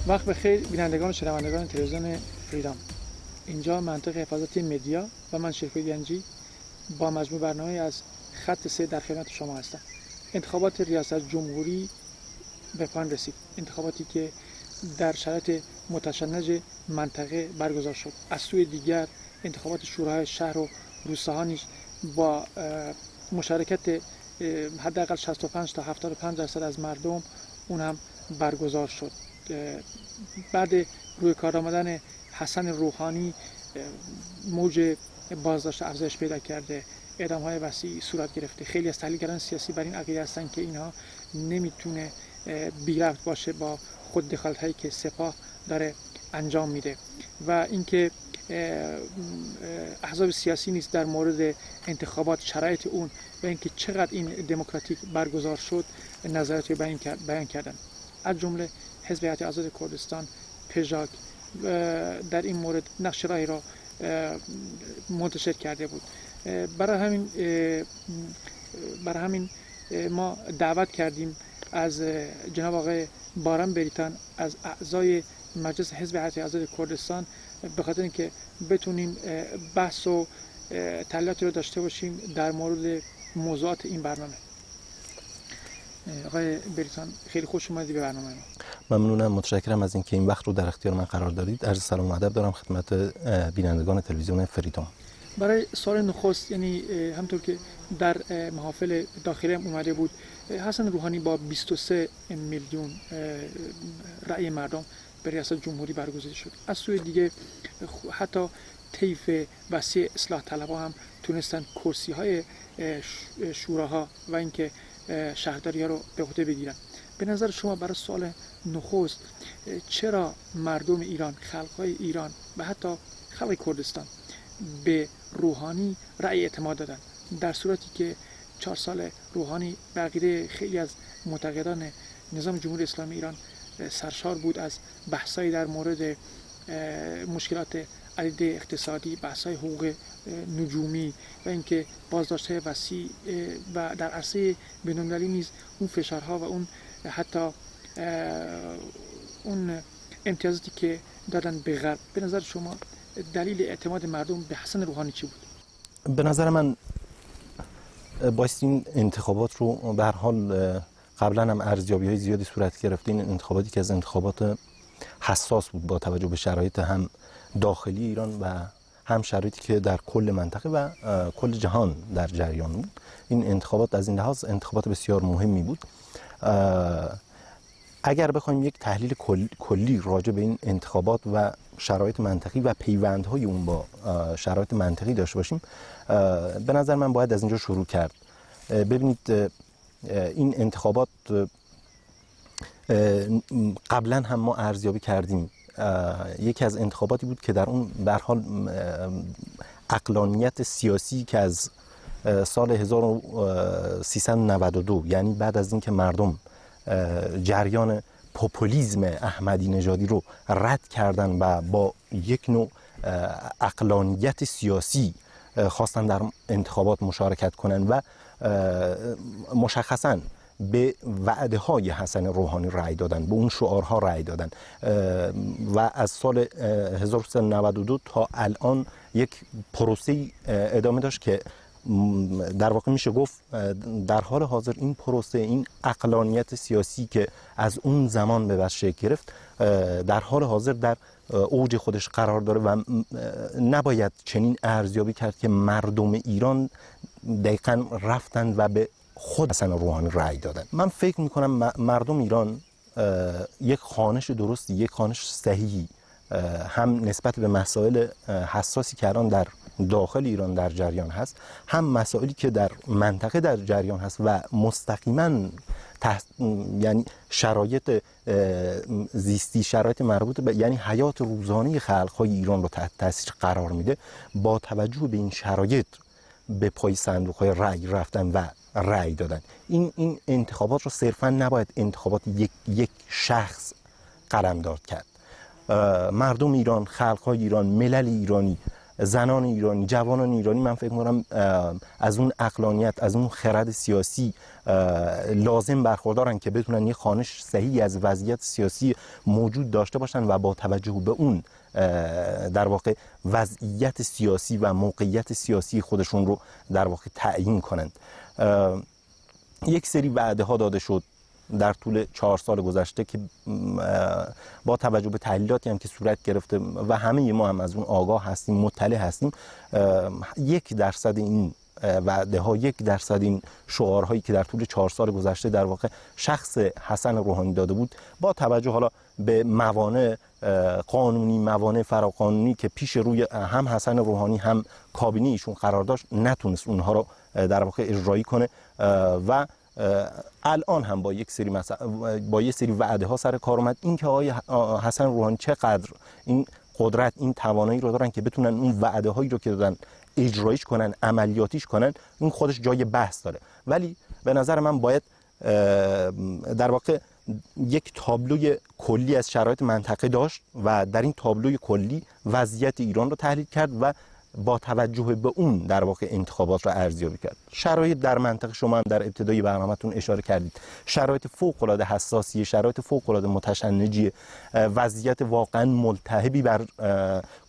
وقت بخیر بینندگان و شنوندگان تلویزیون فریدام. اینجا منطقه حفاظتی مدیا و من شریف گنجی با مجموع برنامه از خط 3 در خدمت شما هستم. انتخابات ریاست جمهوری به پایان رسید. انتخاباتی که در شرایط متشنج منطقه برگزار شد. از سوی دیگر انتخابات شوراهای شهر و روستاها نیز با مشارکت حداقل 65 تا 75% از مردم اون هم برگزار شد. بعد روی کار آمدن حسن روحانی موج بازداشت افزایش پیدا کرده، اعدام‌های وسیع صورت گرفته. خیلی از تحلیلگران سیاسی بر این عقیده هستند که اینها نمیتونه بی ربط باشه با خود دخالت‌هایی که سپاه داره انجام میده و اینکه احزاب سیاسی نیست در مورد انتخابات شرایط اون و اینکه چقدر این دموکراتیک برگزار شد نظرات بیان کردن. از جمله حزب اتحاد آزاد کردستان پژاک در این مورد نقش راهی را منتشر کرده بود. برای همین ما دعوت کردیم از جناب آقای باران بریتان از اعضای مجلس حزب اتحاد آزاد کردستان به خاطر اینکه بتونیم بحث و تحلیلاتی رو داشته باشیم در مورد موضوعات این برنامه. آقای بریتان خیلی خوش اومدید به برنامه ما. ممنونم، متشکرم از اینکه این وقت رو در اختیار من قرار دادید. عرض سلام و ادب دارم خدمت بینندگان تلویزیون فریدام. برای سال نخست، یعنی همطور که در محافل داخلی هم اومده بود، حسن روحانی با 23 میلیون رأی مردم به ریاست جمهوری برگزیده شد. از سوی دیگه حتی طیف وسیع اصلاح طلبها هم تونستن کرسی های شوراها و اینکه شهرداری ها رو به عهده بگیرن. به نظر شما برای سال نخست چرا مردم ایران، خلق‌های ایران و حتی خلق کردستان به روحانی رأی اعتماد دادن، در صورتی که 4 سال روحانی به عقیده خیلی از معتقدان نظام جمهوری اسلامی ایران سرشار بود از بحث‌های در مورد مشکلات عدید اقتصادی، بحث‌های حقوق نجومی و اینکه بازداشت‌های وسیع و در عرصه بین‌المللی نیز اون فشارها و اون حتی اون امتیازاتی که دادن به غرب. به نظر شما دلیل اعتماد مردم به حسن روحانی چی بود؟ به نظر من باید این انتخابات رو به هر حال قبلا هم ارزیابی‌های زیادی صورت گرفته. این انتخاباتی که از انتخابات حساس بود با توجه به شرایط هم داخلی ایران و هم شرایطی که در کل منطقه و کل جهان در جریان بود. این انتخابات از این لحاظ انتخابات بسیار مهمی بود. اگر بخوایم یک تحلیل کلی راجع به این انتخابات و شرایط منطقی و پیوندهای اون با شرایط منطقی داشته باشیم، به نظر من باید از اینجا شروع کرد. ببینید، این انتخابات قبلا هم ما ارزیابی کردیم. یکی از انتخاباتی بود که در اون به هر حال عقلانیت سیاسی که از سال 1392، یعنی بعد از اینکه مردم جریان پوپولیسم احمدی نژادی رو رد کردن و با یک نوع عقلانیت سیاسی خواستن در انتخابات مشارکت کنن و مشخصاً به وعده های حسن روحانی رأی دادن، به اون شعارها رأی دادن و از سال 1392 تا الان یک پروسه ادامه داشت که در واقع میشه گفت در حال حاضر این پروسه، این عقلانیت سیاسی که از اون زمان به بعد شکل گرفت، در حال حاضر در اوج خودش قرار داره و نباید چنین ارزیابی کرد که مردم ایران دقیقاً رفتن و به خود حسن روحانی رأی دادن. من فکر میکنم مردم ایران یک خوانش درستی، یک خوانش صحیحی هم نسبت به مسائل حساسی که الان در داخل ایران در جریان هست، هم مسائلی که در منطقه در جریان هست و مستقیما یعنی شرایط زیستی، شرایط مربوط به یعنی حیات روزانه خلق‌های ایران رو تحت تاثیر قرار میده، با توجه به این شرایط به پای صندوق‌های رأی رفتن و رأی دادن. این انتخابات رو صرفا نباید انتخابات یک شخص قلمداد کرد. مردم ایران، خلق‌های ایران، ملل ایرانی زنان ایرانی، جوانان ایرانی من فکر می‌کنم از اون عقلانیت، از اون خرد سیاسی لازم برخوردارن که بتونن یه خوانش صحیح از وضعیت سیاسی موجود داشته باشن و با توجه به اون در واقع وضعیت سیاسی و موقعیت سیاسی خودشون رو در واقع تعیین کنند. یک سری وعده ها داده شد در طول 4 سال گذشته که با توجه به تحلیلاتی هم که صورت گرفته و همه ما هم از اون آگاه هستیم، مطلع هستیم، 1% این وعده ها، 1% این شعارهایی که در طول 4 سال گذشته در واقع شخص حسن روحانی داده بود، با توجه حالا به موانع قانونی، موانع فراقانونی که پیش روی هم حسن روحانی هم کابینه ایشون قرار داشت، نتونست اونها رو در واقع اجرایی کنه و الان هم با یک سری وعده ها سر کار اومد. این که آقای حسن روحانی چقدر این قدرت، این توانایی رو دارن که بتونن اون وعده هایی رو که دادن اجرایش کنن، عملیاتیش کنن، این خودش جای بحث داره. ولی به نظر من باید در واقع یک تابلوی کلی از شرایط منطقه داشت و در این تابلوی کلی وضعیت ایران رو تحلیل کرد و با توجه به اون در واقع انتخابات رو ارزیابی کرد. شرایط در منطقه شما هم در ابتدای برنامه‌تون اشاره کردید، شرایط فوق‌العاده حساسی، شرایط فوق‌العاده متشنجی، وضعیت واقعا ملتهبی بر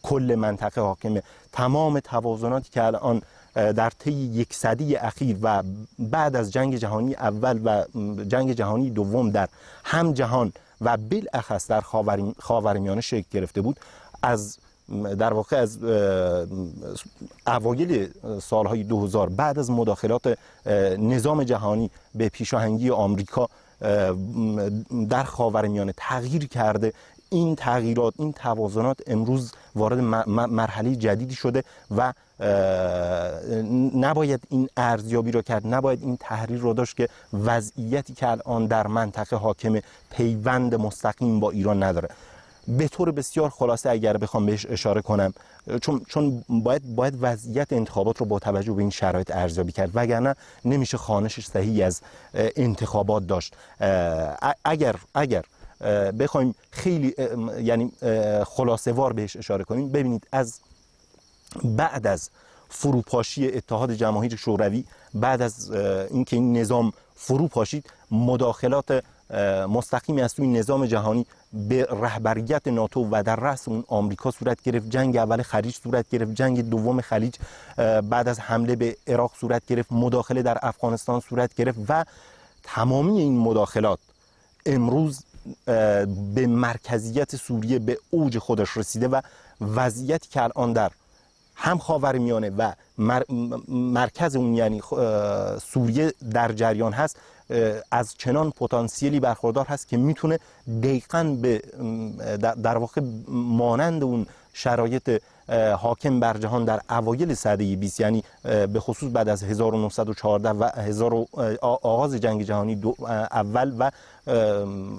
کل منطقه حاکمه. تمام توازناتی که الان در طی 1 سده اخیر و بعد از جنگ جهانی اول و جنگ جهانی دوم در هم جهان و بالاخص در خاورمیانه شکل گرفته بود، از در واقع از اوایل سالهای 2000 بعد از مداخلات نظام جهانی به پیشاهنگی آمریکا در خاورمیانه تغییر کرده. این تغییرات، این توازنات امروز وارد مرحله جدیدی شده و نباید این ارزیابی رو کرد، نباید این تحلیل رو داشت که وضعیتی که الان در منطقه حاکم پیوند مستقیم با ایران نداره. به طور بسیار خلاصه اگر بخوام بهش اشاره کنم، چون باید وضعیت انتخابات رو با توجه به این شرایط ارزیابی کرد، وگرنه نمیشه خوانش صحیح از انتخابات داشت. اگر بخوایم خیلی یعنی خلاصه وار بهش اشاره کنیم، ببینید از بعد از فروپاشی اتحاد جماهیر شوروی، بعد از اینکه این نظام فرو پاشید، مداخلات مستقیمی از توی نظام جهانی به رهبریت ناتو و در رأس اون آمریکا صورت گرفت. جنگ اول خلیج صورت گرفت، جنگ دوم خلیج بعد از حمله به عراق صورت گرفت، مداخله در افغانستان صورت گرفت و تمامی این مداخلات امروز به مرکزیت سوریه به اوج خودش رسیده و وضعیتی که الان در هم خاورمیانه و مرکز اون یعنی سوریه در جریان هست، از چنان پتانسیلی برخوردار هست که میتونه دقیقاً به در واقع مانند اون شرایط حاکم بر جهان در اوایل سده 20، یعنی به خصوص بعد از 1914 و آغاز جنگ جهانی اول و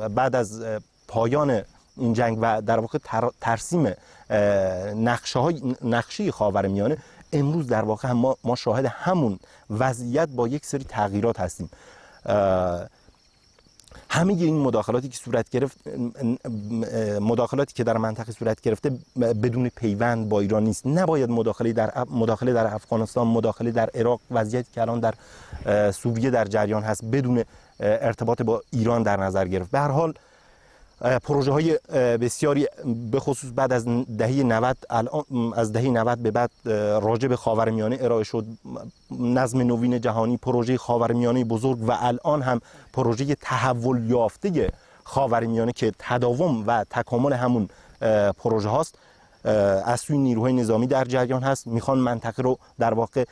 بعد از پایان این جنگ و در واقع ترسیم نقشه خاورمیانه، امروز در واقع ما شاهد همون وضعیت با یک سری تغییرات هستیم. همه این مداخلاتی که صورت گرفت، مداخلاتی که در منطقه صورت گرفته بدون پیوند با ایران نیست. نباید مداخله در افغانستان، مداخله در عراق، وضعیتی که الان در سوریه در جریان هست بدون ارتباط با ایران در نظر گرفت. به هر حال پروژه های بسیاری به خصوص بعد از دهه 90 از دهه 90 به بعد راجع به خاورمیانه ارائه شد. نظم نوین جهانی، پروژه خاورمیانه بزرگ و الان هم پروژه تحول یافته خاورمیانه که تداوم و تکامل همون پروژه هاست از سوی نیروهای نظامی در جریان هست. میخوان منطقه رو در واقع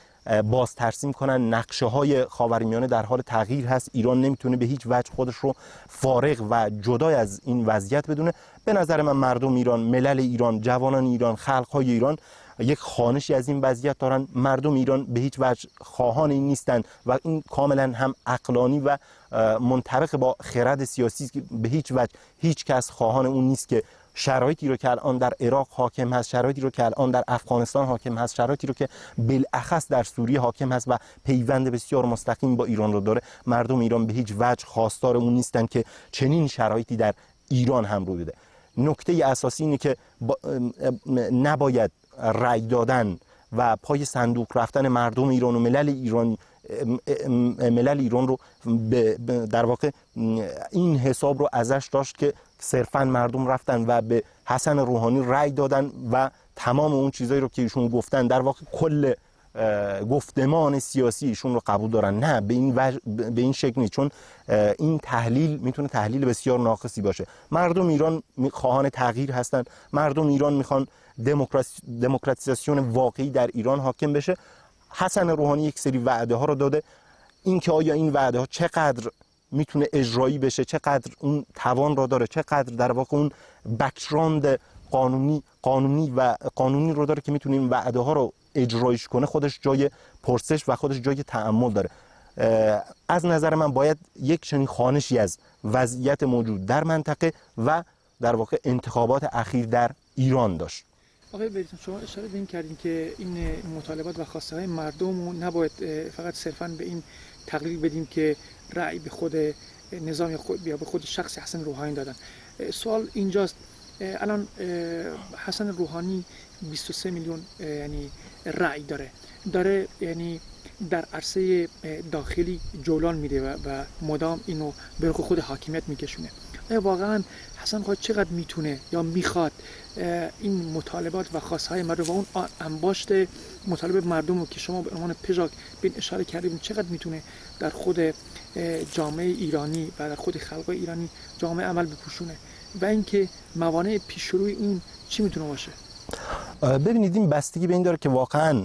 باز ترسیم کنن. نقشه های خاورمیانه در حال تغییر هست. ایران نمیتونه به هیچ وجه خودش رو فارغ و جدای از این وضعیت بدونه. به نظر من مردم ایران، ملل ایران، جوانان ایران، خلق‌های ایران یک خوانشی از این وضعیت دارن. مردم ایران به هیچ وجه خواهان این نیستن و این کاملا هم عقلانی و منطبق با خرد سیاسی که به هیچ وجه هیچ کس خواهان اون نیست که شرایطی رو که الان در عراق حاکم هست، شرایطی رو که الان در افغانستان حاکم هست، شرایطی رو که بالاخص در سوریه حاکم هست و پیوند بسیار مستقیم با ایران رو داره، مردم ایران به هیچ وجه خواستار اون نیستن که چنین شرایطی در ایران هم روی بده. نکته اساسی اینه که نباید رأی دادن و پای صندوق رفتن مردم ایران و ملل ایران رو در واقع این حساب رو ازش داشت که صرفا مردم رفتن و به حسن روحانی رأی دادن و تمام اون چیزایی رو که ایشون گفتن در واقع کل گفتمان سیاسی ایشون رو قبول دارن. نه، به این شکل نیست، چون این تحلیل میتونه تحلیل بسیار ناقصی باشه. مردم ایران خواهان تغییر هستن، مردم ایران میخوان دموکراتیزاسیون واقعی در ایران حاکم بشه. حسن روحانی یک سری وعده ها رو داده، اینکه آیا این وعده ها چقدر میتونه اجرایی بشه، چقدر اون توان رو داره، چقدر در واقع اون بک‌گراند قانونی رو داره که میتونه این وعده ها رو اجرایش کنه، خودش جای پرسش و خودش جای تأمل داره. از نظر من باید یک چنین خوانشی از وضعیت موجود در منطقه و در واقع انتخابات اخیر در ایران داشت. آقای بریتون، شما اشاره به این کردین که این مطالبات و خواسته های مردم رو نباید فقط صرفاً به این تقلیل بدیم که رأی به خود نظام یا به خود شخص حسن روحانی دادن. سوال اینجاست، الان حسن روحانی 23 میلیون یعنی رأی داره، یعنی در عرصه داخلی جولان میده و مدام اینو به رخ خود حاکمیت میکشونه. آیا واقعا حسن روحانی چقدر میتونه یا میخواد این مطالبات و خواستهای مردم و اون انباشت مطالب مردم رو که شما به عنوان پژواک به این اشاره کردید چقدر میتونه در خود جامعه ایرانی و در خود خلق ایرانی جامعه عمل بپوشونه و اینکه موانع پیش روی این چی میتونه باشه؟ ببینید، این بستگی به این داره که واقعا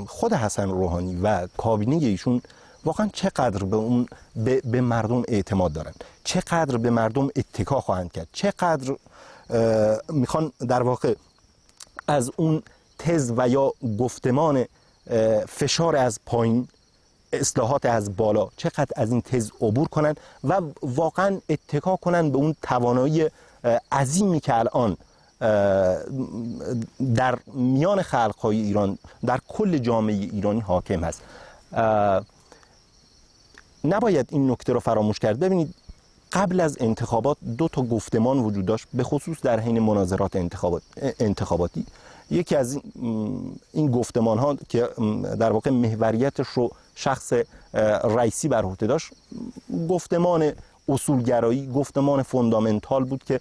خود حسن روحانی و کابینه ایشون واقعا چقدر به مردم اعتماد دارن، چقدر به مردم اتکا خواهند کرد، چقدر میخوان در واقع از اون تز و یا گفتمان فشار از پایین، اصلاحات از بالا، چقدر از این تز عبور کنن و واقعا اتکا کنن به اون توانایی عظیمی که الان در میان خلق‌های ایران، در کل جامعه ایرانی حاکم هست. نباید این نکته رو فراموش کرد. ببینید، قبل از انتخابات 2 تا گفتمان وجود داشت، به خصوص در حین مناظرات انتخاباتی. یکی از این گفتمان ها که در واقع محوریتش رو شخص رئیسی بر عهده داشت، گفتمان اصولگرایی، گفتمان فوندامنتال بود که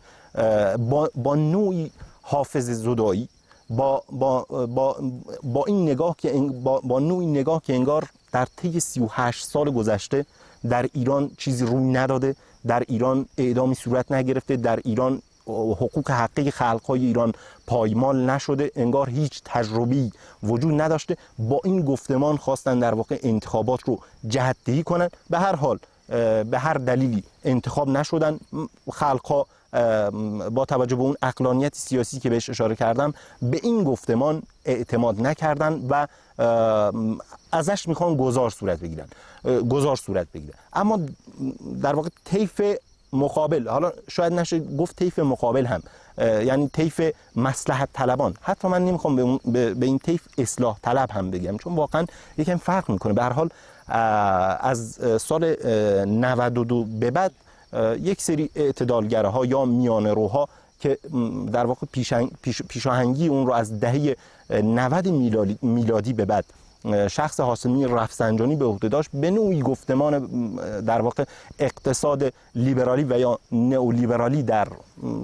با نوعی حافظ زدایی، با این نگاه که با نوعی نگاه که انگار در طی 38 سال گذشته در ایران چیزی روی نداده، در ایران اعدامی صورت نگرفته، در ایران حقوق حقیقی خلق‌های ایران پایمال نشده، انگار هیچ تجربی وجود نداشته. با این گفتمان خواستن در واقع انتخابات رو جهت‌دهی کنن. به هر حال به هر دلیلی انتخاب نشدن. خلق‌ها با توجه به اون عقلانیت سیاسی که بهش اشاره کردم به این گفتمان اعتماد نکردن و ازش میخوان گذار صورت بگیرن. اما در واقع طیف مقابل، حالا شاید نشه گفت طیف مقابل هم، یعنی طیف مصلحت طلبان، حتی من نمیخوام به این طیف اصلاح طلب هم بگم، چون واقعا یکم فرق میکنه. به هر حال از سال 92 به بعد یک سری اعتدالگرها یا میانه روها که در واقع پیشاهنگی اون رو از دهه 90 میلادی به بعد شخص هاشمی رفسنجانی به عهده داشت، به نوعی گفتمان در واقع اقتصاد لیبرالی و یا نئولیبرالی در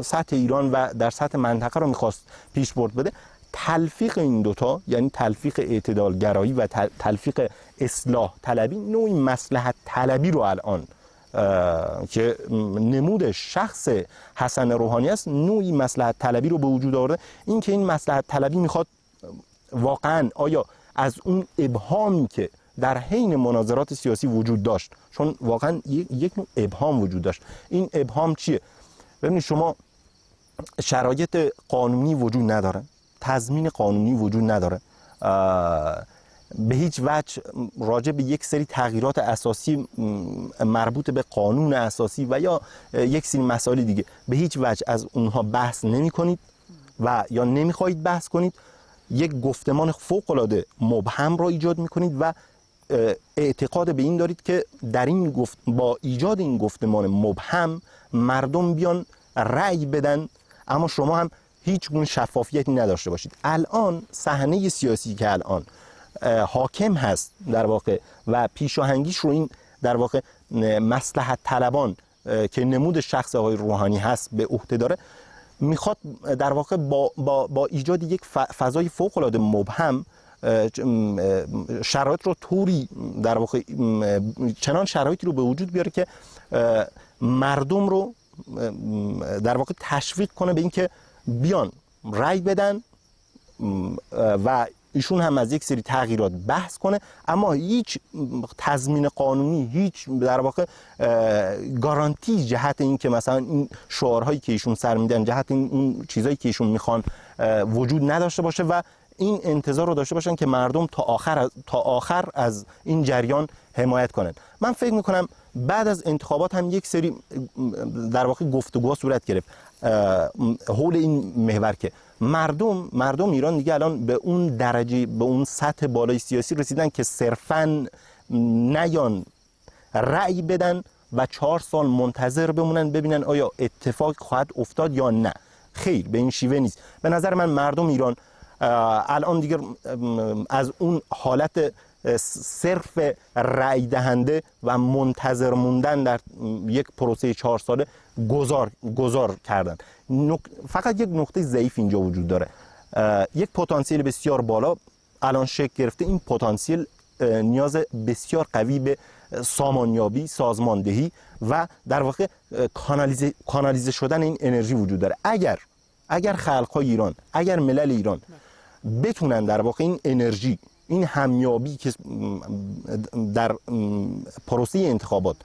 سطح ایران و در سطح منطقه رو میخواست پیش برد بده. تلفیق این دوتا، یعنی تلفیق اعتدالگرایی و تلفیق اصلاح طلبی، نوعی مصلحت طلبی رو الان که نمود شخص حسن روحانی است، نوعی مصلحت طلبی رو به وجود آورده. این که این مصلحت طلبی میخواد واقعا آیا از اون ابهامی که در حین مناظرات سیاسی وجود داشت، چون واقعا یک نوع ابهام وجود داشت، این ابهام چیه؟ ببینید، شما شرایط قانونی وجود نداره، تضمین قانونی وجود نداره، به هیچ وجه راجع به یک سری تغییرات اساسی مربوط به قانون اساسی و یا یک سری مسائل دیگه به هیچ وجه از اونها بحث نمی کنید و یا نمی خواهید بحث کنید. یک گفتمان فوق‌العاده مبهم را ایجاد می کنید و اعتقاد به این دارید که در این با ایجاد این گفتمان مبهم مردم بیان رأی بدن اما شما هم هیچ گونه شفافیتی نداشته باشید. الان صحنه سیاسی که الان حاکم هست در واقع و پیشاهنگیش رو این در واقع مصلحت طلبان که نمود شخص آقای روحانی هست به عهده داره، میخواد در واقع با ایجاد یک فضای فوق‌العاده مبهم شرایط رو طوری در واقع چنان شرایطی رو به وجود بیاره که مردم رو در واقع تشویق کنه به اینکه بیان رأی بدن و ایشون هم از یک سری تغییرات بحث کنه، اما هیچ تضمین قانونی، هیچ در واقع گارانتی جهت این که مثلا این شعارهایی که ایشون سر میدن، جهت اون چیزایی که ایشون میخوان وجود نداشته باشه و این انتظار رو داشته باشن که مردم تا آخر از این جریان حمایت کنن. من فکر میکنم بعد از انتخابات هم یک سری در واقع گفتگوها صورت گرفت حول این محور که مردم ایران دیگه الان به اون درجه، به اون سطح بالای سیاسی رسیدن که صرفاً نیان رأی بدن و 4 سال منتظر بمونن ببینن آیا اتفاق خواهد افتاد یا نه. خیر، به این شیوه نیست. به نظر من مردم ایران الان دیگه از اون حالت صرف رأی دهنده و منتظر موندن در یک پروسه 4 ساله گذار کردن. فقط یک نقطه ضعیف اینجا وجود داره. یک پتانسیل بسیار بالا الان شکل گرفته. این پتانسیل نیاز بسیار قوی به سامانیابی، سازماندهی و در واقع کانالیزه شدن این انرژی وجود داره. اگر خلق‌های ایران، اگر ملل ایران بتونن در واقع این انرژی، این همیابی که در پروسه انتخابات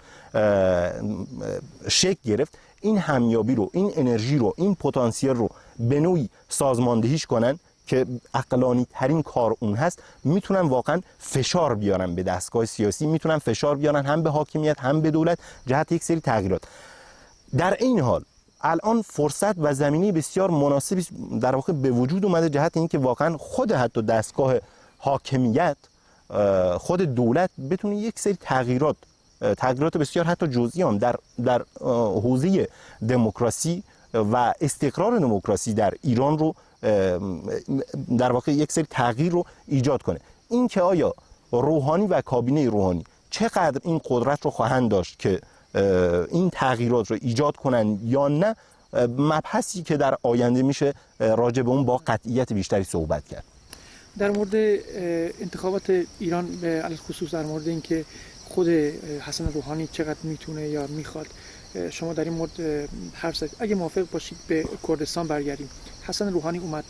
شکل گرفت، این همیابی رو، این انرژی رو، این پتانسیل رو به نوعی سازماندهیش کنن که عقلانی ترین کار اون هست، میتونن واقعا فشار بیارن به دستگاه سیاسی، میتونن فشار بیارن هم به حاکمیت هم به دولت جهت یک سری تغییرات. در این حال الان فرصت و زمینه بسیار مناسبی در واقع به وجود اومده جهت اینکه واقعا خود حتی دستگاه حاکمیت، خود دولت بتونه یک سری تغییرات بسیار حتی جزئی هم در حوزه دموکراسی و استقرار دموکراسی در ایران رو در واقع یک سری تغییر رو ایجاد کنه. این که آیا روحانی و کابینه روحانی چقدر این قدرت رو خواهند داشت که این تغییرات رو ایجاد کنن یا نه، مبحثی که در آینده میشه راجع به اون با قطعیت بیشتری صحبت کرد. در مورد انتخابات ایران به علاوه خصوص در مورد اینکه خود حسن روحانی چقدر میتونه یا میخواد، شما در این مورد حرف زدید. اگه موافق باشید به کردستان برگردیم. حسن روحانی اومد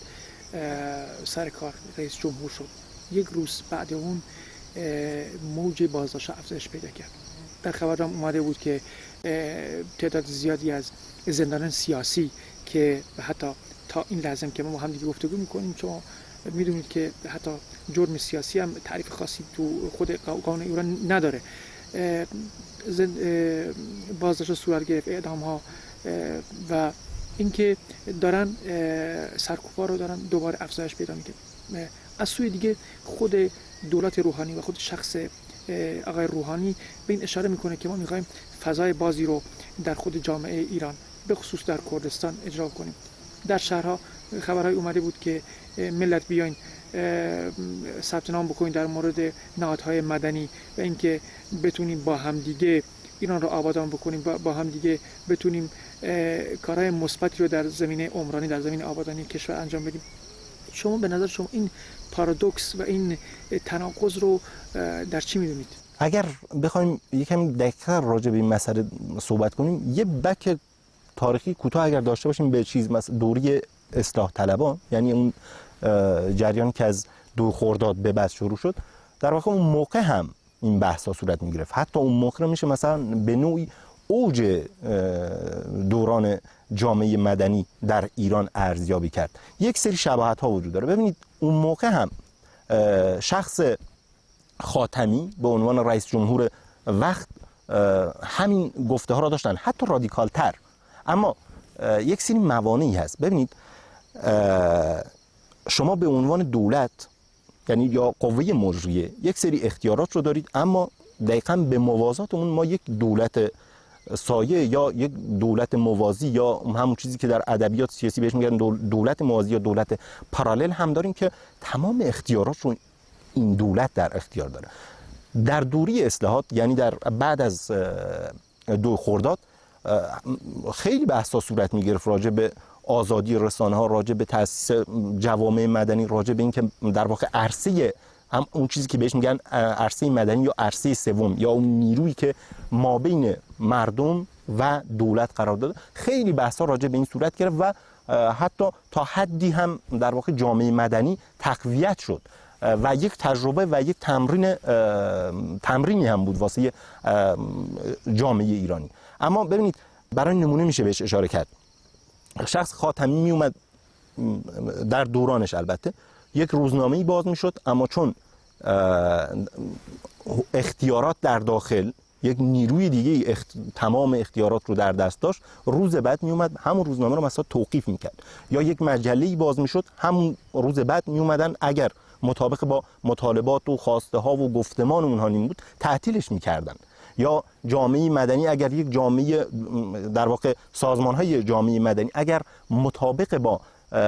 سر کار، رئیس جمهور شد. یک روز بعد اون موج بازداشت افزایش پیدا کرد. در خبرنامه اومده بود که تعداد زیادی از زندانیان سیاسی که حتی تا این لحظه که ما با هم دیگه گفتگو میکنیم، چون میدونید که حتی جرم سیاسی هم تعریف خاصی تو خود قانون ایران نداره، بازداشت صورت گرفت، اعدام ها و اینکه دارن سرکوب‌ها رو دارن دوباره افزایش پیدا میکنه. از سوی دیگه خود دولت روحانی و خود شخص آقای روحانی به این اشاره میکنه که ما میخوایم فضای بازی رو در خود جامعه ایران به خصوص در کردستان اجرا کنیم. در شهرها خبرهای اومده بود که ملت بیاین ثبت نام بکنین در مورد نهادهای مدنی و اینکه بتونیم با همدیگه ایران رو آبادان بکنیم، با همدیگه بتونیم کارهای مثبتی رو در زمینه عمرانی، در زمینه آبادانی کشور انجام بدیم. شما به نظر شما این پارادوکس و این تناقض رو در چی می‌بینید؟ اگر بخوایم یکم دقیق‌تر راجع به این مسئله صحبت کنیم، یه بک تاریخی کوتاه اگر داشته باشیم به دوره اصلاح طلبان، یعنی اون جریان که از 2 خرداد به بعد شروع شد، در واقع اون موقع هم این بحث‌ها صورت می‌گرفت. حتی اون موقع میشه مثلا به نوعی اوج دوران جامعه مدنی در ایران ارزیابی کرد. یک سری شباهت‌ها وجود داره. ببینید اون موقع هم شخص خاتمی به عنوان رئیس جمهور وقت همین گفته ها را داشتن، حتی رادیکال تر، اما یک سری موانعی هست. ببینید شما به عنوان دولت، یعنی یا قوه مجریه، یک سری اختیارات رو دارید، اما دقیقاً به موازات اون ما یک دولت سایه یا یک دولت موازی یا همون چیزی که در ادبیات سیاسی بهش میگن دولت موازی یا دولت پارالل هم داریم که تمام اختیارات رو این دولت در اختیار داره. در دوره اصلاحات یعنی در بعد از 2 خرداد خیلی بحثا صورت میگرفت راجع به آزادی رسانه ها، راجع به تأسیس جوامع مدنی، راجع به اینکه در واقع عرصه هم اون چیزی که بهش میگن عرصه مدنی یا عرصه سوم یا اون نیرویی که مابین مردم و دولت قرار داده، خیلی بحثا راجع به این صورت گرفت و حتی تا حدی هم در واقع جامعه مدنی تقویت شد و یک تجربه و یک تمرینی هم بود واسه جامعه ایرانی. اما ببینید برای نمونه میشه بهش اشاره کرد. شخص خاتمی می اومد در دورانش البته یک روزنامه‌ای باز میشد، اما چون اختیارات در داخل یک نیروی دیگه تمام اختیارات رو در دست داشت، روز بعد می اومد همون روزنامه رو مثلا توقیف میکرد، یا یک مجله‌ای باز میشد همون روز بعد می اومدن اگر مطابق با مطالبات و خواسته ها و گفتمان اونها نمی بود تعطیلش میکردن. یا جامعه مدنی اگر یک جامعه در واقع سازمان های جامعه مدنی اگر مطابق با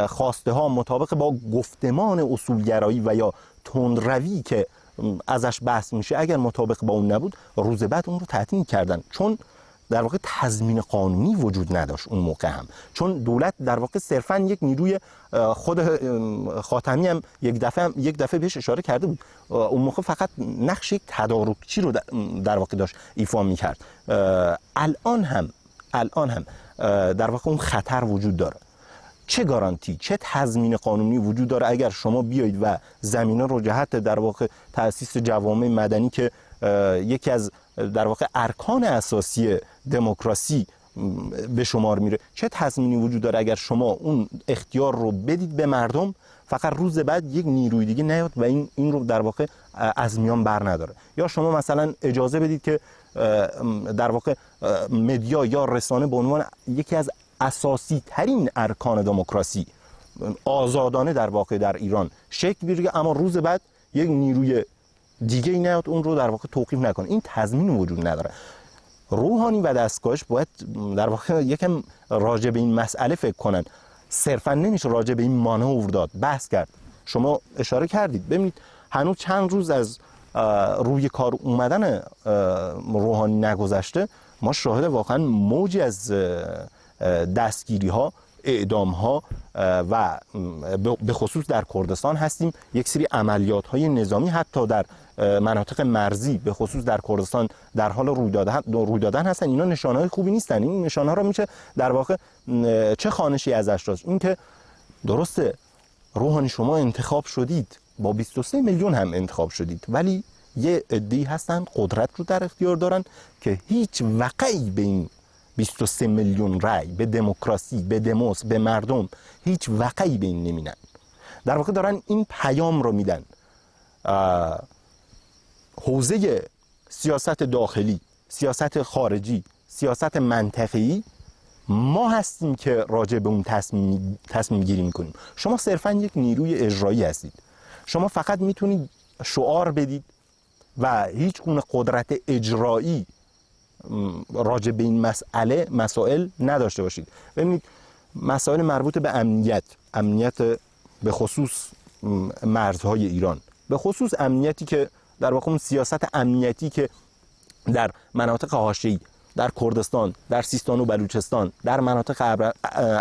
خواسته ها، مطابق با گفتمان اصولگرایی و یا تندروی که ازش بحث میشه اگر مطابق با اون نبود، روز بعد اون رو تعطیل کردن، چون در واقع تضمین قانونی وجود نداشت اون موقع هم، چون دولت در واقع صرفا یک نیروی، خود خاتمی هم یک دفعه بهش اشاره کرده بود، اون موقع فقط نقش یک تدارکچی رو در واقع داشت ایفا میکرد. الان هم در واقع اون خطر وجود داره. چه گارانتی، چه تضمین قانونی وجود داره اگر شما بیایید و زمینه رو جهت در واقع تأسیس جوامع مدنی که یکی از در واقع ارکان اساسی دموکراسی به شمار میره، چه تضمینی وجود داره اگر شما اون اختیار رو بدید به مردم، فقط روز بعد یک نیروی دیگه نیاد و این رو در واقع از میان بر نداره؟ یا شما مثلا اجازه بدید که در واقع مدیا یا رسانه به عنوان یکی از اساسی ترین ارکان دموکراسی آزادانه در واقع در ایران شکل بگیره، اما روز بعد یک نیروی دیگه ای نیاد اون رو در واقع توقیف نکنه. این تضمین وجود نداره. روحانی و دستگاهش باید در واقع یکم راجع به این مسئله فکر کنن. صرفا نمیشه راجع به این مانور داد بحث کرد. شما اشاره کردید، ببینید هنوز چند روز از روی کار اومدن روحانی نگذشته، ما شاهد واقعا موجی از دستگیری ها، اعدام ها و به خصوص در کردستان هستیم. یک سری عملیات های نظامی حتی در مناطق مرزی به خصوص در کردستان در حال روی دادن هستن. اینا نشانه های خوبی نیستن. این نشانه ها رو میشه در واقع چه خوانشی ازش داشت؟ این که درسته روحانی شما انتخاب شدید، با 23 میلیون هم انتخاب شدید، ولی یه عده‌ای هستن قدرت رو در اختیار دارن که هیچ وقعی به این 23 میلیون رأی، به دموکراسی، به دموس، به مردم هیچ وقعی به این نمیدن. در واقع دارن این پیام رو میدن. حوزه سیاست داخلی، سیاست خارجی، سیاست منطقی، ما هستیم که راجع به اون تصمیم گیری میکنیم. شما صرفا یک نیروی اجرایی هستید. شما فقط میتونید شعار بدید و هیچ گونه قدرت اجرایی راجع به این مسائل نداشته باشید. ببینید مسائل مربوط به امنیت به خصوص مرزهای ایران، به خصوص امنیتی که در واقع اون سیاست امنیتی که در مناطق حاشیه‌ای، در کردستان، در سیستان و بلوچستان، در مناطق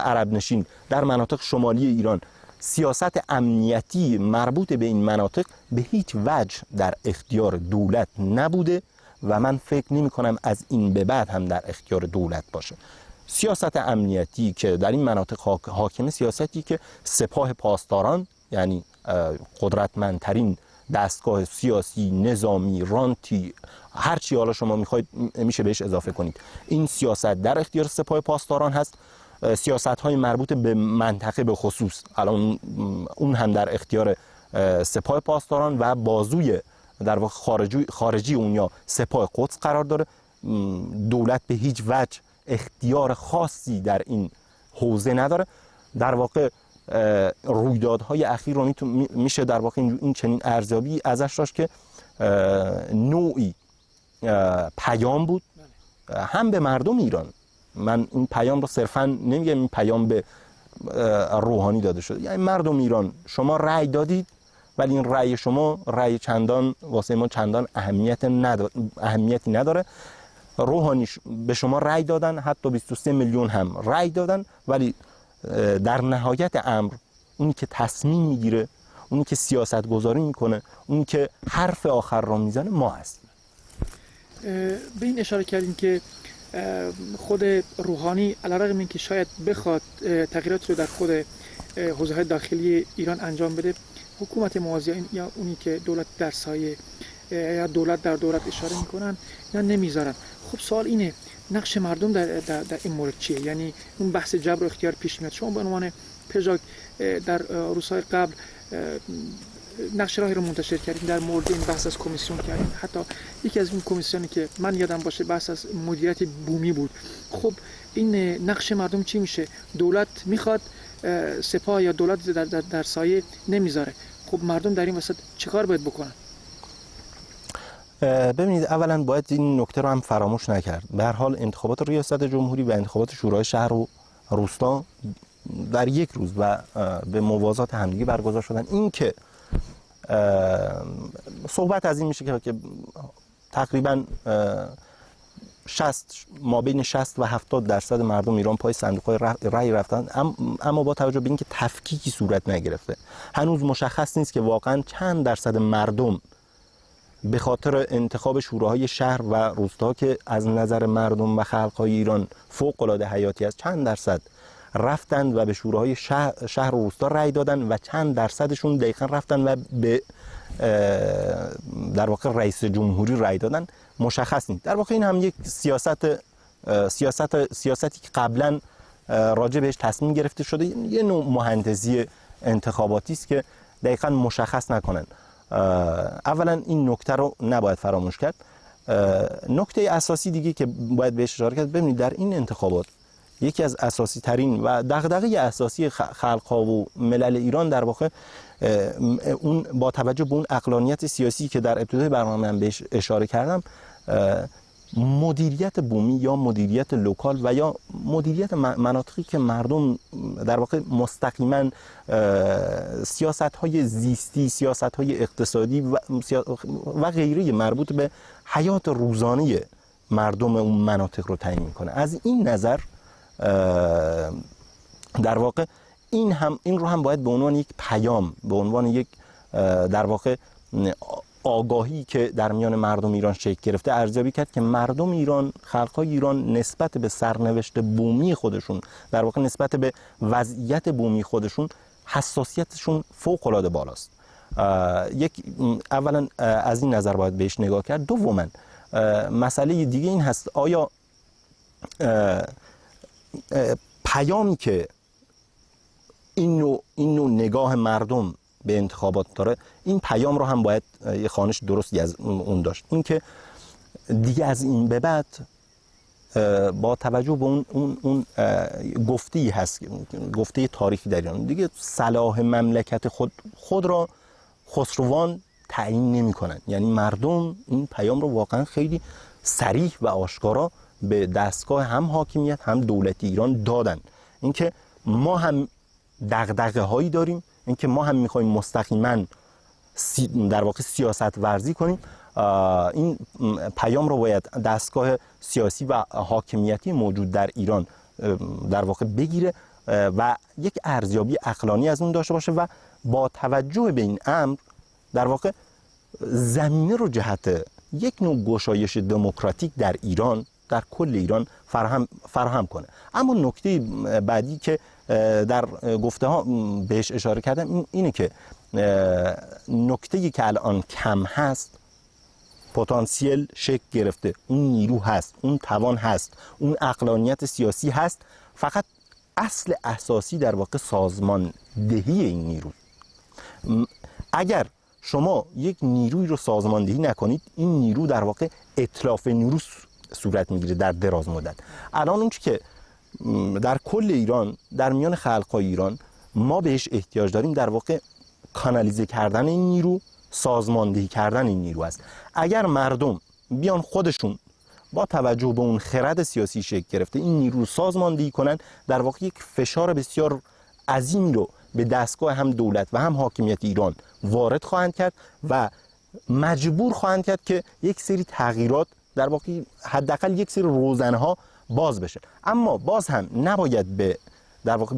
عرب نشین، در مناطق شمالی ایران، سیاست امنیتی مربوط به این مناطق به هیچ وجه در اختیار دولت نبوده و من فکر نمی کنم از این به بعد هم در اختیار دولت باشه. سیاست امنیتی که در این مناطق حاکمه، سیاستی که سپاه پاسداران، یعنی قدرتمندترین دستگاه سیاسی، نظامی، رانتی، هر چی حالا شما میخواید میشه بهش اضافه کنید، این سیاست در اختیار سپاه پاسداران هست. سیاست های مربوط به منطقه به خصوص الان اون هم در اختیار سپاه پاسداران و بازوی در واقع خارجی اون یا سپاه قدس قرار داره. دولت به هیچ وجه اختیار خاصی در این حوزه نداره. در واقع رویدادهای اخیر رو میشه در واقع این چنین ارزیابی ازش داشت که نوعی پیام بود هم به مردم ایران، من این پیام رو صرفا نمیگم این پیام به روحانی داده شده، یعنی مردم ایران شما رأی دادید ولی این رأی شما رأی چندان واسه ما چندان اهمیتی نداره. روحانی به شما رأی دادن، حتی 23 میلیون هم رأی دادن، ولی در نهایت امر اونی که تصمیم میگیره، اونی که سیاست گذاری میکنه، اونی که حرف آخر را میزنه ما هستیم. به این اشاره کردیم که خود روحانی علیرغم اینکه شاید بخواد تغییرات رو در خود حوزه‌های داخلی ایران انجام بده، حکومت موازی یا اونی که دولت در سایه یا دولت در دولت اشاره میکنن یا نمیذارن. خب سوال اینه نقش مردم در این مورد چیه؟ یعنی اون بحث جبر و اختیار پیش میاد. شما به عنوان پژواک در روزهای قبل نقش راهی رو منتشر کردیم در مورد این بحث از کمیسیون کردیم. حتی یکی از این کمیسیونی که من یادم باشه بحث از مدیریت بومی بود. خب این نقش مردم چی میشه؟ دولت میخواد، سپاه یا دولت در سایه نمیذاره. خب مردم در این وسط چیکار باید بکنن؟ ببینید، اولا باید این نکته رو هم فراموش نکرد. به هر حال انتخابات ریاست جمهوری و انتخابات شورای شهر و روستا در یک روز و به موازات همدیگه برگزار شدن. این که صحبت از این میشه که تقریبا ما بین 60 و 70% مردم ایران پای صندوق‌های رأی رفتن، اما با توجه به اینکه تفکیکی صورت نگرفته، هنوز مشخص نیست که واقعا چند درصد مردم به خاطر انتخاب شوراهای شهر و روستا که از نظر مردم و خلق‌های ایران فوق‌العاده حیاتی است، چند درصد رفتند و به شوراهای شهر و روستا رأی دادن و چند درصدشون دقیقاً رفتن و به در واقع رئیس جمهوری رأی دادن مشخص نیست. در واقع این هم یک سیاستی که قبلا راجع بهش تصمیم گرفته شده، یه نوع مهندسی انتخاباتی است که دقیقاً مشخص نکنن. اولا این نکته رو نباید فراموش کرد. نکته اساسی دیگه که باید بهش اشاره کرد، ببینید در این انتخابات یکی از اساسی ترین و دغدغه اساسی خلق‌ها و ملل ایران در واقع اون با توجه به اون عقلانیت سیاسی که در ابتدای برنامه من بهش اشاره کردم، مدیریت بومی یا مدیریت لوکال و یا مدیریت مناطقی که مردم در واقع مستقیما سیاست‌های زیستی، سیاست‌های اقتصادی و غیره مربوط به حیات روزانه مردم اون مناطق رو تعیین می‌کنه. از این نظر در واقع این رو هم باید به عنوان یک پیام، به عنوان یک در واقع آگاهی که در میان مردم ایران شکل گرفته ارزیابی کرد که مردم ایران، خلق‌های ایران نسبت به سرنوشت بومی خودشون، در واقع نسبت به وضعیت بومی خودشون حساسیتشون فوق‌العاده بالاست. اولا از این نظر باید بهش نگاه کرد. دوما مسئله دیگه این هست، آیا پیامی که این نوع نگاه مردم به انتخابات داره، این پیام رو هم باید یه خوانش درستی از اون داشت. این که دیگه از این به بعد با توجه به اون گفته‌ای هست، گفته تاریخی در ایران، دیگه صلاح مملکت خود را خسروان تعیین نمی‌کنند. یعنی مردم این پیام رو واقعا خیلی صریح و آشکارا به دستگاه هم حاکمیت هم دولت ایران دادن. اینکه ما هم دغدغه هایی داریم، اینکه ما هم میخوایم مستقیما در واقع سیاست ورزی کنیم. این پیام رو باید دستگاه سیاسی و حاکمیتی موجود در ایران در واقع بگیره و یک ارزیابی عقلانی از اون داشته باشه و با توجه به این امر در واقع زمینه رو جهت یک نوع گشایش دموکراتیک در ایران، در کل ایران فراهم کنه. اما نکته بعدی که در گفته ها بهش اشاره کردم اینه که نکته‌ای که الان کم هست، پتانسیل شکل گرفته، اون نیرو هست، اون توان هست، اون عقلانیت سیاسی هست، فقط اصل اساسی در واقع سازماندهی این نیرو. اگر شما یک نیروی رو سازماندهی نکنید، این نیرو در واقع اتلاف نیرو صورت میگیره در دراز مدت. الان اون که در کل ایران، در میان خلق‌های ایران ما بهش احتیاج داریم، در واقع کانالیزه کردن این نیرو، سازماندهی کردن این نیرو است. اگر مردم بیان خودشون با توجه به اون خرد سیاسی شکل گرفته این نیرو سازماندهی کنن، در واقع یک فشار بسیار عظیم رو به دستگاه هم دولت و هم حاکمیت ایران وارد خواهند کرد و مجبور خواهند کرد که یک سری تغییرات، در واقع حداقل یک سری روزنها باز بشه. اما باز هم نباید در واقع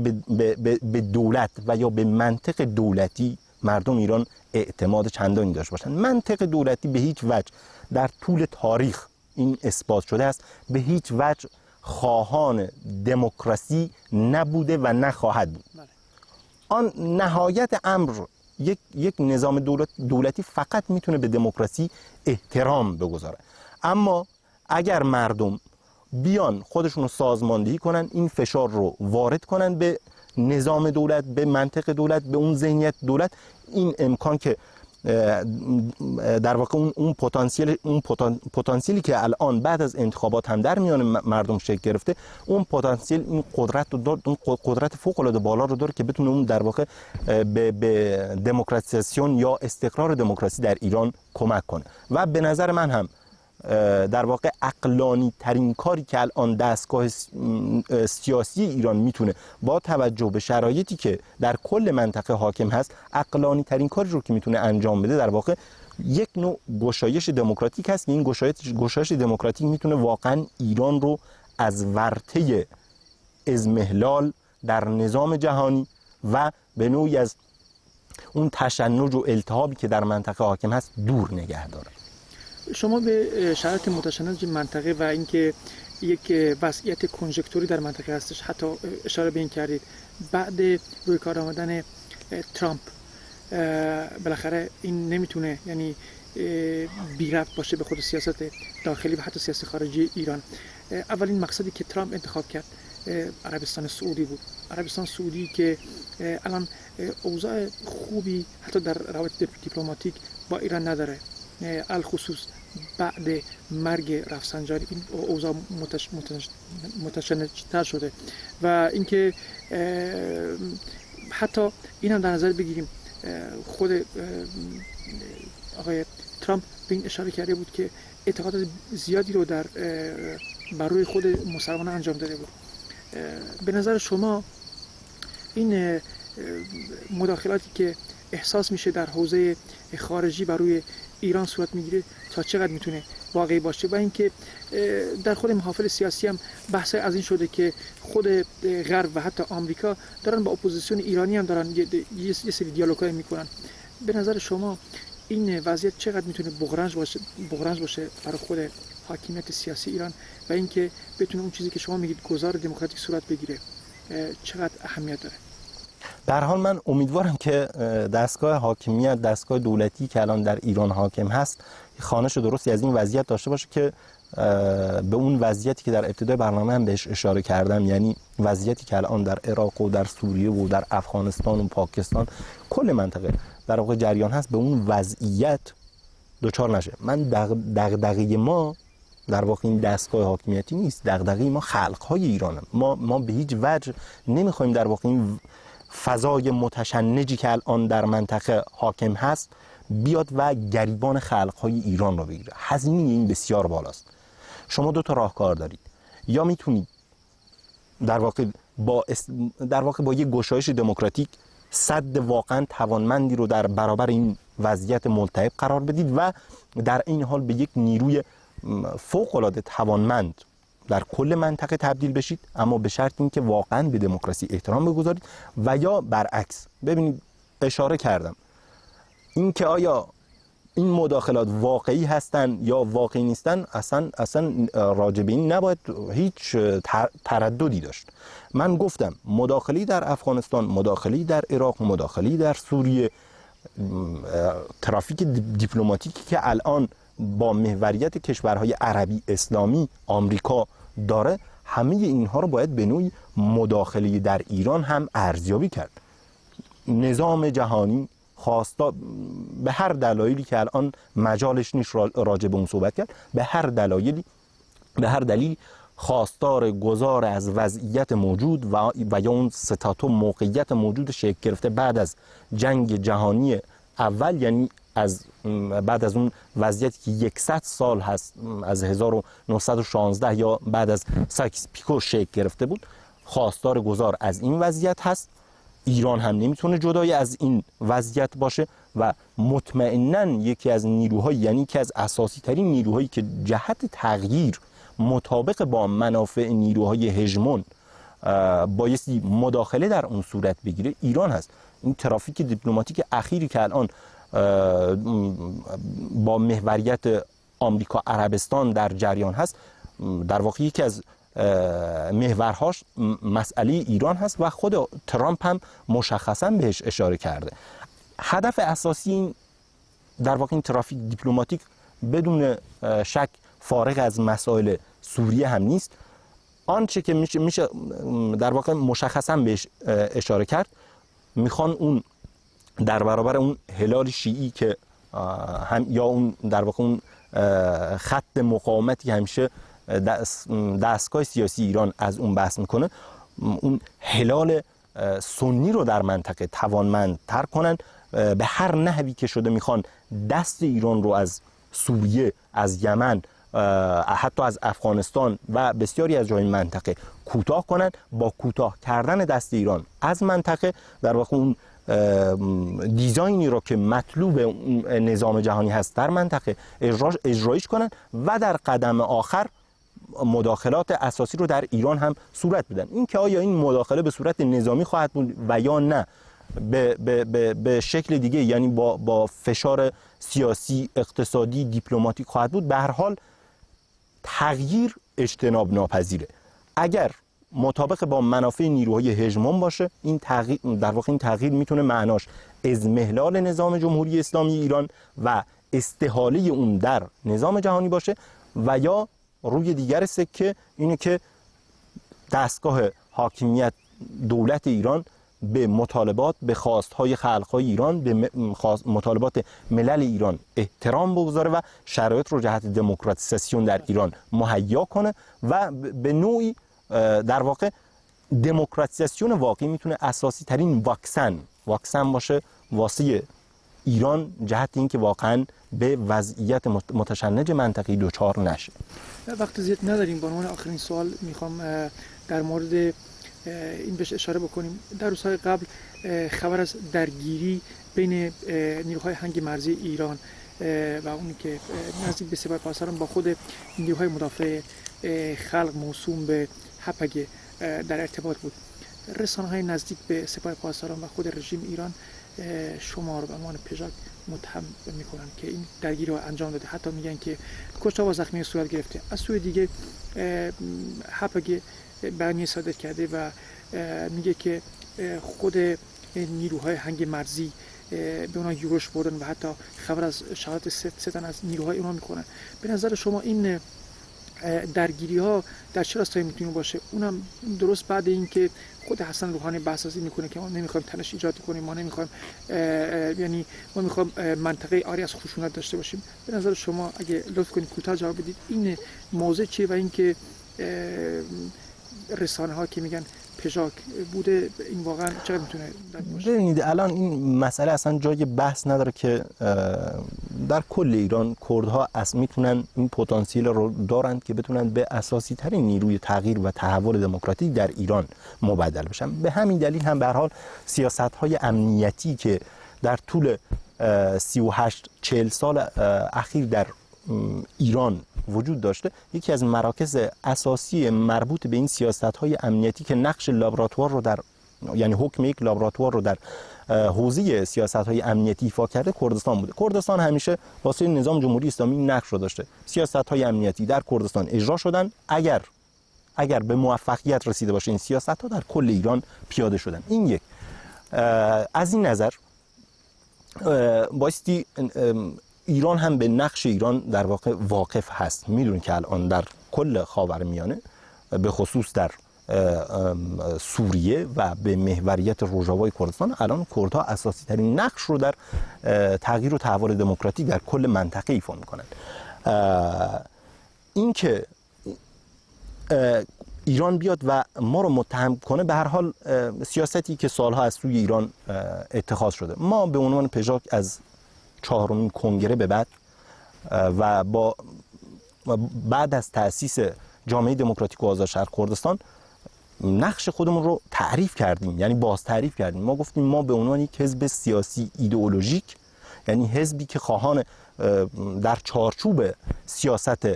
به دولت و یا به منطق دولتی مردم ایران اعتماد چندانی داشته باشند. منطق دولتی به هیچ وجه در طول تاریخ این اثبات شده است، به هیچ وجه خواهان دموکراسی نبوده و نخواهد بود. آن نهایت امر یک نظام دولتی فقط میتونه به دموکراسی احترام بگذاره. اما اگر مردم بیان خودشون رو سازماندهی کنن، این فشار رو وارد کنن به نظام دولت، به منطق دولت، به اون ذهنیت دولت، این امکان که در واقع اون پتانسیلی که الان بعد از انتخابات هم در میان مردم شکل گرفته، اون پتانسیل این قدرت فوق العاده بالا رو داره که بتونه اون در واقع به دموکراتیزاسیون یا استقرار دموکراسی در ایران کمک کنه. و به نظر من هم در واقع عقلانی ترین کاری که الان دستگاه سیاسی ایران میتونه با توجه به شرایطی که در کل منطقه حاکم هست، عقلانی ترین کاری رو که میتونه انجام بده در واقع یک نوع گشایش دموکراتیک هست. این گشایش دموکراتیک میتونه واقعا ایران رو از ورطه اضمحلال در نظام جهانی و به نوعی از اون تشنج و التهابی که در منطقه حاکم هست دور نگه داره. شما به شرایط متشنج منطقه و اینکه یک وضعیت کنجکتوری در منطقه هستش حتی اشاره به این کردید. بعد روی کار آمدن ترامپ بالاخره این نمیتونه یعنی بی ربط باشه به خود سیاست داخلی و حتی سیاست خارجی ایران. اولین مقصدی که ترامپ انتخاب کرد عربستان سعودی بود. عربستان سعودی که الان اوضاع خوبی حتی در روابط دیپلماتیک با ایران نداره، الخصوص بعد مرگ رفسنجانی این اوضاع متشنج‌تر شده. و اینکه حتی این هم در نظر بگیریم خود آقای ترامپ به این اشاره کرده بود که اعتقادات زیادی رو بر روی خود مسلمانان انجام داده بود. به نظر شما این مداخلاتی که احساس میشه در حوزه خارجی بر روی ایران صورت میگیره تا چقدر میتونه واقعی باشه؟ و اینکه در خود محافل سیاسی هم بحث از این شده که خود غرب و حتی آمریکا دارن با اپوزیسیون ایرانی هم دارن یه سری دیالوگای میکنن. به نظر شما این وضعیت چقدر میتونه بغرنج باشه برای خود حاکمیت سیاسی ایران و اینکه بتونه اون چیزی که شما میگید گذار دموکراتیک صورت بگیره چقدر اهمیت داره؟ در حال من امیدوارم که دستگاه حاکمیت، دستگاه دولتی که الان در ایران حاکم هست خوانش درستی از این وضعیت داشته باشه که به اون وضعیتی که در ابتدای برنامه هم بهش اشاره کردم، یعنی وضعیتی که الان در عراق و در سوریه و در افغانستان و پاکستان کل منطقه در واقع جریان هست، به اون وضعیت دچار نشه. من دغدغه ما در واقع این دستگاه حاکمیتی نیست، دغدغه ما خلق‌های ایرانه. ما به هیچ وجه نمی‌خوایم در واقع این فضای متشنجی که الان در منطقه حاکم هست بیاد و گریبان خلق‌های ایران رو بگیره. هزینه این بسیار بالاست. شما دو تا راهکار دارید، یا میتونید در واقع با یک گشایش دموکراتیک صد واقعا توانمندی رو در برابر این وضعیت ملتهب قرار بدید و در این حال به یک نیروی فوق‌العاده توانمند در کل منطقه تبدیل بشید، اما به شرط اینکه واقعا به دموکراسی احترام بگذارید. و یا برعکس، ببینید اشاره کردم اینکه آیا این مداخلات واقعی هستن یا واقعی نیستن، اصلا راجع به این نباید هیچ ترددی داشت. من گفتم مداخله‌ای در افغانستان، مداخله‌ای در عراق، مداخله‌ای در سوریه، ترافیک دیپلماتیکی که الان با محوریت کشورهای عربی اسلامی آمریکا داره، همه اینها رو باید به نوعی مداخله در ایران هم ارزیابی کرد. نظام جهانی خواستا به هر دلایلی که الان مجالش نیست راجع به اون صحبت کرد، به هر دلیل خواستار گذار از وضعیت موجود و یا اون ستاتو موقعیت موجود شکل گرفته بعد از جنگ جهانی اول، یعنی بعد از اون وضعیتی که 100 سال هست از 1916 یا بعد از سایکس پیکو شکل گرفته بود، خواستار گذار از این وضعیت هست. ایران هم نمیتونه جدای از این وضعیت باشه و مطمئناً یکی از نیروهایی، یعنی یکی از اساسی ترین نیروهایی که جهت تغییر مطابق با منافع نیروهای هژمون بایستی مداخله در اون صورت بگیره ایران هست. این ترافیک دیپلماتیک اخیری که الان با محوریت آمریکا عربستان در جریان هست، در واقع یکی از محورهاش مسئله ایران هست و خود ترامپ هم مشخصا بهش اشاره کرده. هدف اساسی این در واقع این ترافیک دیپلماتیک بدون شک فارغ از مسائل سوریه هم نیست. آنچه که میشه در واقع مشخصا بهش اشاره کرد، میخوان اون در برابر اون هلال شیعی که هم یا اون در واقع اون خط مقاومتی همیشه دستگاه سیاسی ایران از اون بحث میکنه، اون هلال سنی رو در منطقه توانمندتر کنن. به هر نحوی که شده میخوان دست ایران رو از سوریه، از یمن، حتی از افغانستان و بسیاری از جای منطقه کوتاه کنن. با کوتاه کردن دست ایران از منطقه در واقع اون دیزاینی رو که مطلوب نظام جهانی هست در منطقه اجرایش کنن و در قدم آخر مداخلات اساسی رو در ایران هم صورت بدن. این که آیا این مداخله به صورت نظامی خواهد بود و یا نه به شکل دیگه، یعنی با فشار سیاسی، اقتصادی، دیپلماتیک خواهد بود، به هر حال تغییر اجتناب ناپذیره. اگر مطابق با منافع نیروهای هژمون باشه، این تغییر در واقع این تغییر میتونه معناش اضمحلال نظام جمهوری اسلامی ایران و استحاله اون در نظام جهانی باشه، و یا روی دیگر سکه اینه که دستگاه حاکمیت دولت ایران به مطالبات، به خواستهای خلقهای ایران، به مطالبات ملل ایران احترام بگذاره و شرایط رو جهت دموکراتیزاسیون در ایران مهیا کنه و به نوعی در واقع دموکراتیزاسیون واقعی میتونه اساسی ترین واکسن باشه واسه ایران جهت اینکه واقعا به وضعیت متشنج منطقی دچار نشه. وقت زیاد نداریم. به عنوان آخرین سوال میخوام در مورد این بهش اشاره بکنیم. در روزهای قبل خبر از درگیری بین نیروهای هنگ مرزی ایران و اونی که نزدیک به سپاه پاسداران با خود نیروهای مدافع خلق موسوم به هپگ در ارتباط بود. رسانه‌های نزدیک به سپاه پاسداران و خود رژیم ایران شما رو به عنوان پژاک متهم میکنن که این درگیری رو انجام داده. حتی میگن که کشته و زخمی صورت گرفته. از سوی دیگه هپگ بیانیه صادر کرده و میگه که خود نیروهای هنگ مرزی به اونا یورش بردن و حتی خبر از شهادت ستن از نیروهای اونا میکنن. به نظر شما این درگیری ها در چه راستایی میتونه باشه؟ اونم درست بعد اینکه خود حسن روحانی بحث از این میکنه که ما نمیخوایم تنش ایجاد کنیم، ما نمیخوایم یعنی ما میخوایم منطقه عاری از خشونت داشته باشیم. به نظر شما اگه لطف کنید کوتاه جواب بدید این موضوع چیه و اینکه رسانه ها که میگن پژاک بوده، این واقعا چقدر میتونه باشه؟ ببینید الان این مسئله اصلا جای بحث نداره که در کل ایران کردها میتونن این پتانسیل رو دارند که بتونن به اساسی ترین نیروی تغییر و تحول دموکراتیک در ایران مبدل بشن. به همین دلیل هم به هر حال سیاست‌های امنیتی که در طول 38-40 سال اخیر در ایران وجود داشته، یکی از مراکز اساسی مربوط به این سیاست‌های امنیتی که نقش لابراتوار رو در یعنی حکم یک لابراتوار رو در حوزه سیاست‌های امنیتی ایفا کرده کردستان بوده. کردستان همیشه واسه نظام جمهوری اسلامی نقش رو داشته. سیاست‌های امنیتی در کردستان اجرا شدن، اگر به موفقیت رسیده باشه این سیاست‌ها در کل ایران پیاده شدن. این یک. از این نظر بایستی ایران هم به نقش ایران در واقع واقف هست. میدونید که الان در کل خاورمیانه به خصوص در سوریه و به محوریت روژاوای کردستان الان کردها اساسی ترین نقش رو در تغییر و تحول دموکراتیک در کل منطقه ایفا میکنن. این که ایران بیاد و ما رو متهم کنه به هر حال سیاستی که سالها از سوی ایران اتخاذ شده. ما به عنوان پژاک از 4مین کنگره به بعد و با بعد از تأسیس جامعه دموکراتیک و آزاد شرق کردستان نقش خودمون رو تعریف کردیم، یعنی باز تعریف کردیم. ما گفتیم ما به عنوان یک حزب سیاسی ایدئولوژیک، یعنی حزبی که خواهان در چارچوب سیاست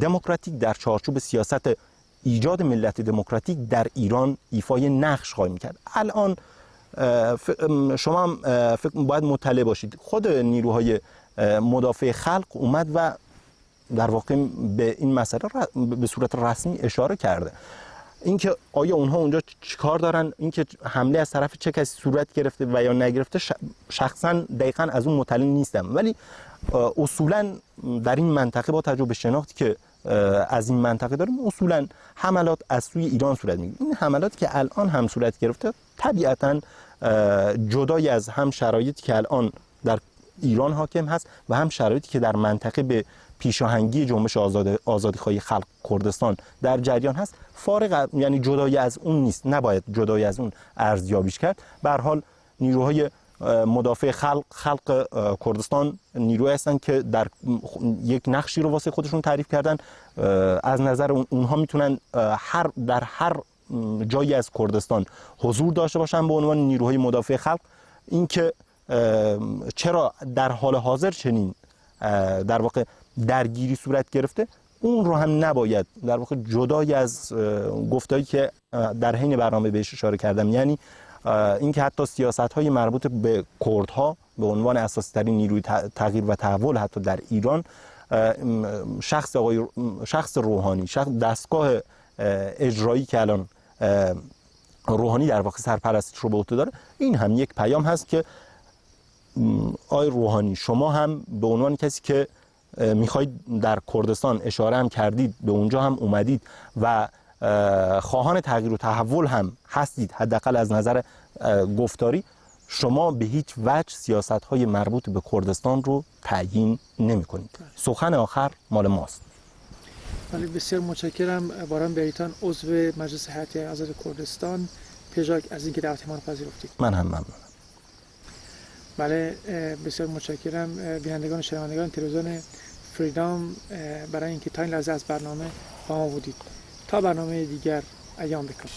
دموکراتیک، در چارچوب سیاست ایجاد ملت دموکراتیک در ایران ایفای نقش خواهیم کرد. الان شما هم فکر باید مطلع باشید، خود نیروهای مدافع خلق اومد و در واقع به این مسئله به صورت رسمی اشاره کرده. اینکه آیا اونها اونجا چیکار دارن، اینکه حمله از طرف چه کسی صورت گرفته و یا نگرفته، شخصا دقیقاً از اون مطلع نیستم، ولی اصولاً در این منطقه با توجه به شناختی که از این منطقه داریم، اصولاً حملات از سوی ایران صورت میگیره. این حملات که الان هم صورت گرفته طبیعتاً جدای از هم شرایطی که الان در ایران حاکم هست و هم شرایطی که در منطقه به پیشاهنگی جنبش آزادیخواهی خلق کردستان در جریان هست فارغ، یعنی جدای از اون نیست، نباید جدای از اون ارزیابیش کرد. به هر حال نیروهای مدافع خلق کردستان نیروهایی هستن که در یک نقشی رو واسه خودشون تعریف کردن. از نظر اونها میتونن در هر جایی از کردستان حضور داشته باشن به عنوان نیروهای مدافع خلق. اینکه چرا در حال حاضر چنین در واقع درگیری صورت گرفته، اون رو هم نباید در واقع جدای از گفتایی که در حین برنامه بهش اشاره کردم، یعنی اینکه حتی سیاست‌های مربوط به کردها به عنوان اساسی ترین نیروی تغییر و تحول حتی در ایران، شخص روحانی، دستگاه اجرایی که الان روحانی در واقع سرپرستش رو به عهده داره، این هم یک پیام هست که آقای روحانی شما هم به عنوان کسی که میخواید در کردستان، اشاره هم کردید به اونجا هم اومدید و خواهان تغییر و تحول هم هستید، حداقل از نظر گفتاری، شما به هیچ وجه سیاست‌های مربوط به کردستان رو تعیین نمی‌کنید. سخن آخر مال ماست. ولی بسیار متشکرم باران بیتان، عضو مجلس هیئت آزاد کردستان پژاک، از اینکه دعوت ما رو پذیرفتید. من هم ممنونم. بله، بسیار متشکرم بینندگان و شنوندگان تلویزیون فریدام برای اینکه تا این لحظه از برنامه با ما بودید. تا برنامه دیگر، ایام بکن.